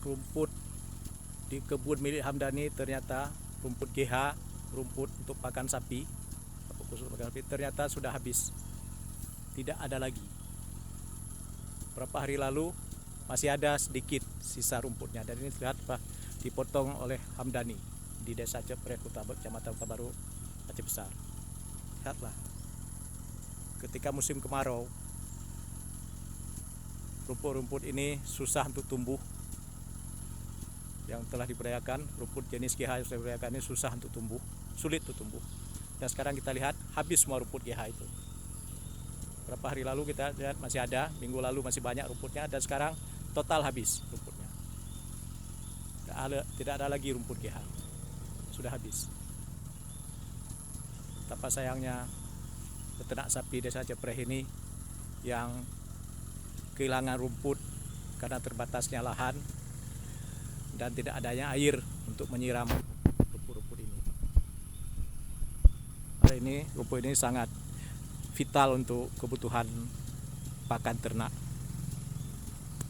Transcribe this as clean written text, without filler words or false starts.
rumput di kebun milik Hamdani ternyata rumput GH, rumput untuk pakan sapi, khusus pakan sapi, ternyata sudah habis, tidak ada lagi. Beberapa hari lalu masih ada sedikit sisa rumputnya, dan ini lihat dipotong oleh Hamdani di Desa Cepreh, Kecamatan Kota Baru, Aceh Besar. Lihatlah, ketika musim kemarau, rumput-rumput ini susah untuk tumbuh. Yang telah diberdayakan, rumput jenis GH yang sudah diberdayakan ini susah untuk tumbuh, sulit untuk tumbuh. Dan sekarang kita lihat habis semua rumput GH itu. Beberapa hari lalu kita lihat masih ada, minggu lalu masih banyak rumputnya, dan sekarang total habis rumputnya. Tidak ada lagi rumput GH, sudah habis. Betapa sayangnya peternak sapi Desa Cepreh ini yang kehilangan rumput karena terbatasnya lahan dan tidak adanya air untuk menyiram rumput-rumput ini. Hari ini rumput ini sangat vital untuk kebutuhan pakan ternak.